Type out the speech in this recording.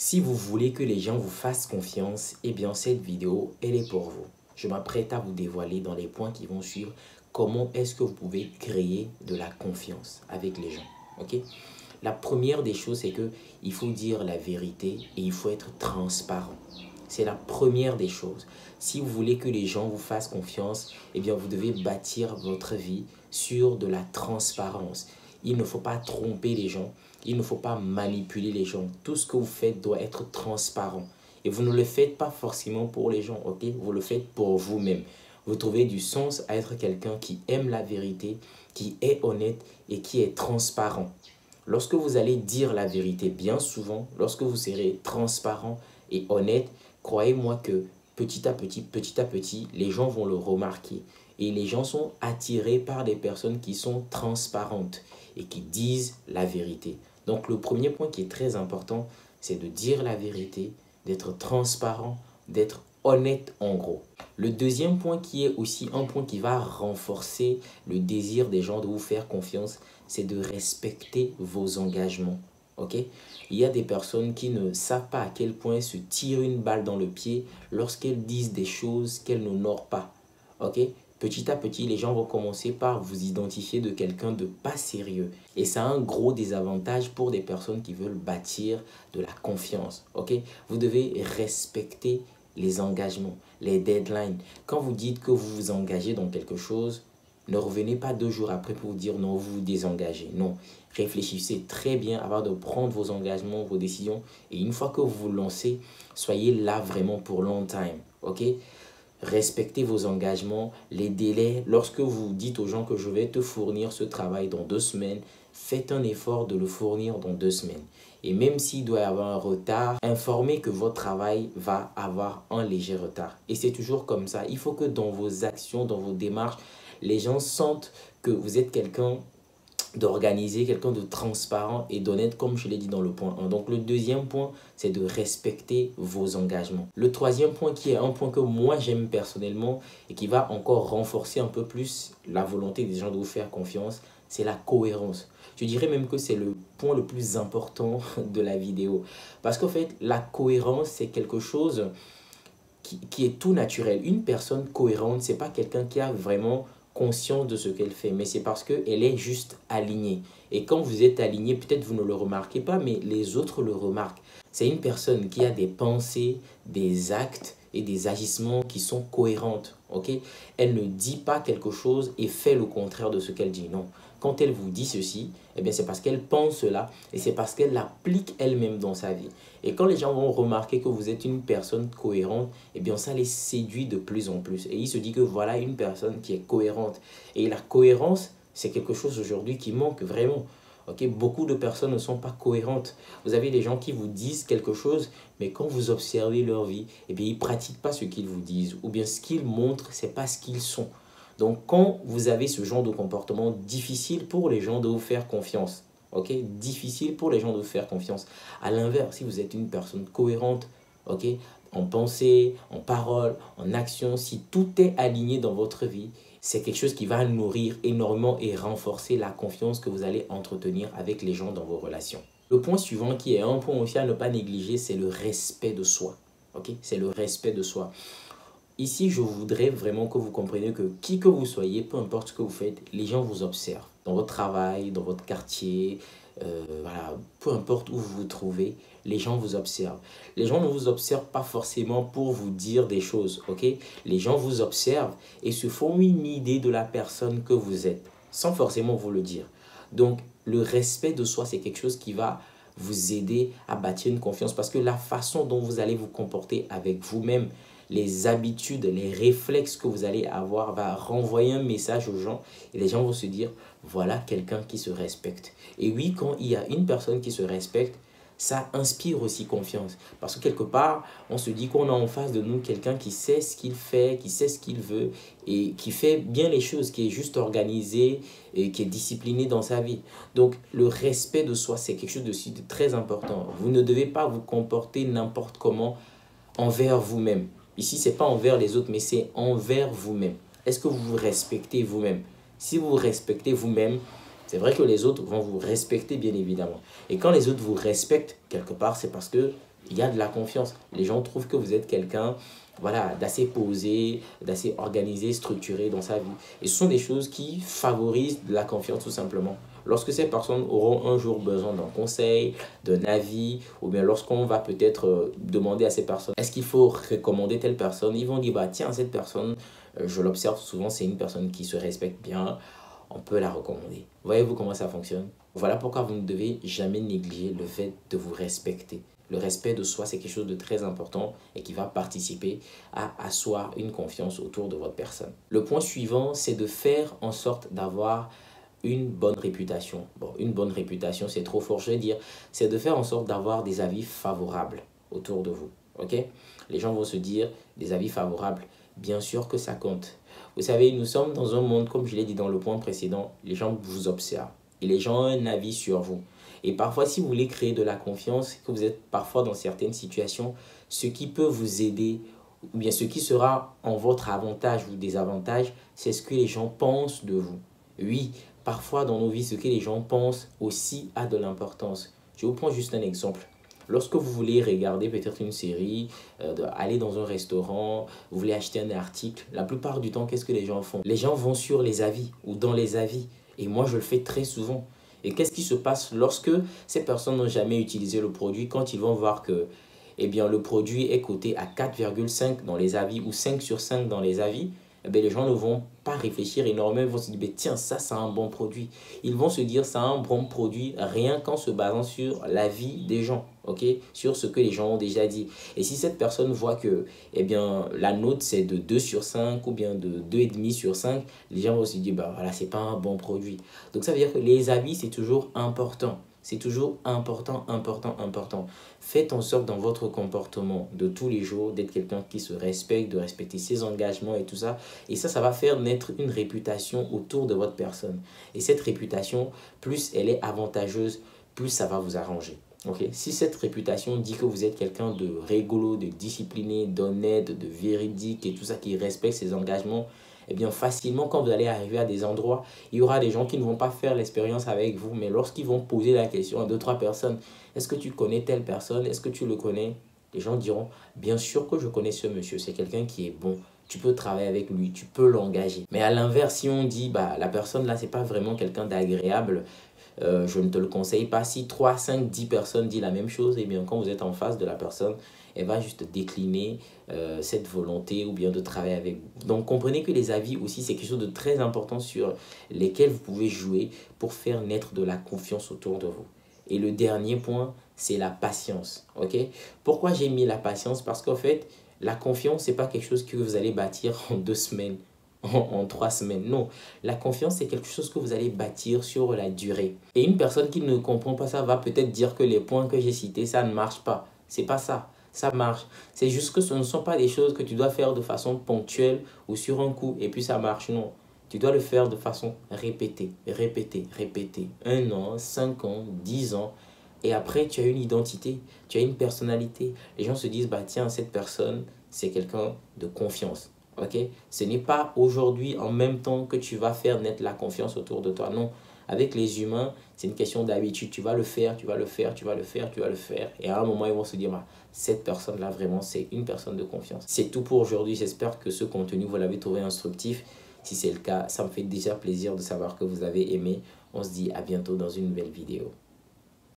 Si vous voulez que les gens vous fassent confiance, eh bien cette vidéo, elle est pour vous. Je m'apprête à vous dévoiler dans les points qui vont suivre comment est-ce que vous pouvez créer de la confiance avec les gens. Ok? La première des choses, c'est que il faut dire la vérité et il faut être transparent. C'est la première des choses. Si vous voulez que les gens vous fassent confiance, eh bien vous devez bâtir votre vie sur de la transparence. Il ne faut pas tromper les gens. Il ne faut pas manipuler les gens. Tout ce que vous faites doit être transparent. Et vous ne le faites pas forcément pour les gens, ok? Vous le faites pour vous-même. Vous trouvez du sens à être quelqu'un qui aime la vérité, qui est honnête et qui est transparent. Lorsque vous allez dire la vérité, bien souvent, lorsque vous serez transparent et honnête, croyez-moi que petit à petit, les gens vont le remarquer. Et les gens sont attirés par des personnes qui sont transparentes et qui disent la vérité. Donc le premier point qui est très important, c'est de dire la vérité, d'être transparent, d'être honnête en gros. Le deuxième point qui est aussi un point qui va renforcer le désir des gens de vous faire confiance, c'est de respecter vos engagements. Ok? Il y a des personnes qui ne savent pas à quel point se tirent une balle dans le pied lorsqu'elles disent des choses qu'elles n'honorent pas. Ok? Petit à petit, les gens vont commencer par vous identifier de quelqu'un de pas sérieux. Et ça a un gros désavantage pour des personnes qui veulent bâtir de la confiance. Ok? Vous devez respecter les engagements, les deadlines. Quand vous dites que vous vous engagez dans quelque chose, ne revenez pas 2 jours après pour vous dire non, vous vous désengagez. Non, réfléchissez très bien avant de prendre vos engagements, vos décisions. Et une fois que vous vous lancez, soyez là vraiment pour long time. Ok? Respectez vos engagements, les délais. Lorsque vous dites aux gens que je vais te fournir ce travail dans 2 semaines, faites un effort de le fournir dans 2 semaines. Et même s'il doit y avoir un retard, informez que votre travail va avoir un léger retard. Et c'est toujours comme ça. Il faut que dans vos actions, dans vos démarches, les gens sentent que vous êtes quelqu'un d'organiser, quelqu'un de transparent et d'honnête, comme je l'ai dit dans le point 1. Donc le deuxième point, c'est de respecter vos engagements. Le troisième point, qui est un point que moi j'aime personnellement et qui va encore renforcer un peu plus la volonté des gens de vous faire confiance, c'est la cohérence. Je dirais même que c'est le point le plus important de la vidéo. Parce qu'en fait, la cohérence, c'est quelque chose qui est tout naturel. Une personne cohérente, c'est pas quelqu'un qui a vraiment conscience de ce qu'elle fait, mais c'est parce qu'elle est juste alignée. Et quand vous êtes aligné, peut-être vous ne le remarquez pas, mais les autres le remarquent. C'est une personne qui a des pensées, des actes et des agissements qui sont cohérentes. Ok? Elle ne dit pas quelque chose et fait le contraire de ce qu'elle dit. Non. Quand elle vous dit ceci, eh bien c'est parce qu'elle pense cela et c'est parce qu'elle l'applique elle-même dans sa vie. Et quand les gens vont remarquer que vous êtes une personne cohérente, eh bien ça les séduit de plus en plus. Et ils se disent que voilà une personne qui est cohérente. Et la cohérence, c'est quelque chose aujourd'hui qui manque vraiment. Okay? Beaucoup de personnes ne sont pas cohérentes. Vous avez des gens qui vous disent quelque chose, mais quand vous observez leur vie, eh bien, ils ne pratiquent pas ce qu'ils vous disent. Ou bien ce qu'ils montrent, ce n'est pas ce qu'ils sont. Donc, quand vous avez ce genre de comportement, difficile pour les gens de vous faire confiance. Ok? Difficile pour les gens de vous faire confiance. À l'inverse, si vous êtes une personne cohérente, ok, en pensée, en parole, en action, si tout est aligné dans votre vie, c'est quelque chose qui va nourrir énormément et renforcer la confiance que vous allez entretenir avec les gens dans vos relations. Le point suivant, qui est un point aussi à ne pas négliger, c'est le respect de soi. Ok? C'est le respect de soi. Ici, je voudrais vraiment que vous compreniez que qui que vous soyez, peu importe ce que vous faites, les gens vous observent. Dans votre travail, dans votre quartier, voilà, peu importe où vous vous trouvez, les gens vous observent. Les gens ne vous observent pas forcément pour vous dire des choses, ok? Les gens vous observent et se font une idée de la personne que vous êtes, sans forcément vous le dire. Donc, le respect de soi, c'est quelque chose qui va vous aider à bâtir une confiance parce que la façon dont vous allez vous comporter avec vous-même, les habitudes, les réflexes que vous allez avoir va renvoyer un message aux gens et les gens vont se dire, voilà quelqu'un qui se respecte. Et oui, quand il y a une personne qui se respecte, ça inspire aussi confiance. Parce que quelque part, on se dit qu'on a en face de nous quelqu'un qui sait ce qu'il fait, qui sait ce qu'il veut et qui fait bien les choses, qui est juste organisé et qui est discipliné dans sa vie. Donc, le respect de soi, c'est quelque chose de très important. Vous ne devez pas vous comporter n'importe comment envers vous-même. Ici, ce n'est pas envers les autres, mais c'est envers vous-même. Est-ce que vous vous respectez vous-même? Si vous vous respectez vous-même, c'est vrai que les autres vont vous respecter, bien évidemment. Et quand les autres vous respectent, quelque part, c'est parce que il y a de la confiance. Les gens trouvent que vous êtes quelqu'un, voilà, d'assez posé, d'assez organisé, structuré dans sa vie. Et ce sont des choses qui favorisent la confiance tout simplement. Lorsque ces personnes auront un jour besoin d'un conseil, d'un avis, ou bien lorsqu'on va peut-être demander à ces personnes, est-ce qu'il faut recommander telle personne? Ils vont dire, bah tiens, cette personne, je l'observe souvent, c'est une personne qui se respecte bien, on peut la recommander. Voyez-vous comment ça fonctionne? Voilà pourquoi vous ne devez jamais négliger le fait de vous respecter. Le respect de soi, c'est quelque chose de très important et qui va participer à asseoir une confiance autour de votre personne. Le point suivant, c'est de faire en sorte d'avoir une bonne réputation. Bon, une bonne réputation, c'est trop fort, je vais dire. C'est de faire en sorte d'avoir des avis favorables autour de vous. Ok? Les gens vont se dire, des avis favorables, bien sûr que ça compte. Vous savez, nous sommes dans un monde, comme je l'ai dit dans le point précédent, les gens vous observent et les gens ont un avis sur vous. Et parfois, si vous voulez créer de la confiance, que vous êtes parfois dans certaines situations, ce qui peut vous aider, ou bien ce qui sera en votre avantage ou désavantage, c'est ce que les gens pensent de vous. Oui, parfois dans nos vies, ce que les gens pensent aussi a de l'importance. Je vous prends juste un exemple. Lorsque vous voulez regarder peut-être une série, aller dans un restaurant, vous voulez acheter un article, la plupart du temps, qu'est-ce que les gens font? Les gens vont sur les avis ou dans les avis. Et moi, je le fais très souvent. Et qu'est-ce qui se passe lorsque ces personnes n'ont jamais utilisé le produit, quand ils vont voir que eh bien, le produit est coté à 4,5 dans les avis ou 5 sur 5 dans les avis, eh bien, les gens ne vont pas réfléchir énormément, ils vont se dire, tiens, ça, c'est un bon produit. Ils vont se dire, c'est un bon produit rien qu'en se basant sur l'avis des gens, ok, sur ce que les gens ont déjà dit. Et si cette personne voit que eh bien, la note, c'est de 2 sur 5 ou bien de 2,5 sur 5, les gens vont se dire, bah voilà, c'est pas un bon produit. Donc, ça veut dire que les avis, c'est toujours important. C'est toujours important, important, important. Faites en sorte dans votre comportement de tous les jours d'être quelqu'un qui se respecte, de respecter ses engagements et tout ça. Et ça va faire naître une réputation autour de votre personne. Et cette réputation, plus elle est avantageuse, plus ça va vous arranger. Okay? Si cette réputation dit que vous êtes quelqu'un de rigolo, de discipliné, d'honnête, de véridique et tout ça, qui respecte ses engagements, eh bien facilement quand vous allez arriver à des endroits, il y aura des gens qui ne vont pas faire l'expérience avec vous, mais lorsqu'ils vont poser la question à 2-3 personnes, est-ce que tu connais telle personne, est-ce que tu le connais? Les gens diront, bien sûr que je connais ce monsieur, c'est quelqu'un qui est bon, tu peux travailler avec lui, tu peux l'engager. Mais à l'inverse, si on dit, bah la personne là, c'est pas vraiment quelqu'un d'agréable, je ne te le conseille pas. Si 3, 5, 10 personnes disent la même chose, et bien quand vous êtes en face de la personne, elle va juste décliner cette volonté ou bien de travailler avec vous. Donc comprenez que les avis aussi, c'est quelque chose de très important sur lesquels vous pouvez jouer pour faire naître de la confiance autour de vous. Et le dernier point, c'est la patience. Ok? Pourquoi j'ai mis la patience? Parce qu'en fait, la confiance, ce n'est pas quelque chose que vous allez bâtir en 2 semaines. En 3 semaines. Non, la confiance, c'est quelque chose que vous allez bâtir sur la durée. Et une personne qui ne comprend pas ça va peut-être dire que les points que j'ai cités, ça ne marche pas. C'est pas ça. Ça marche. C'est juste que ce ne sont pas des choses que tu dois faire de façon ponctuelle ou sur un coup et puis ça marche. Non. Tu dois le faire de façon répétée, répétée, répétée. 1 an, 5 ans, 10 ans. Et après, tu as une identité, tu as une personnalité. Les gens se disent, bah tiens, cette personne, c'est quelqu'un de confiance. Okay? Ce n'est pas aujourd'hui en même temps que tu vas faire naître la confiance autour de toi. Non, avec les humains, c'est une question d'habitude. Tu vas le faire, tu vas le faire, tu vas le faire, tu vas le faire. Et à un moment, ils vont se dire, bah, cette personne-là, vraiment, c'est une personne de confiance. C'est tout pour aujourd'hui. J'espère que ce contenu, vous l'avez trouvé instructif. Si c'est le cas, ça me fait déjà plaisir de savoir que vous avez aimé. On se dit à bientôt dans une nouvelle vidéo.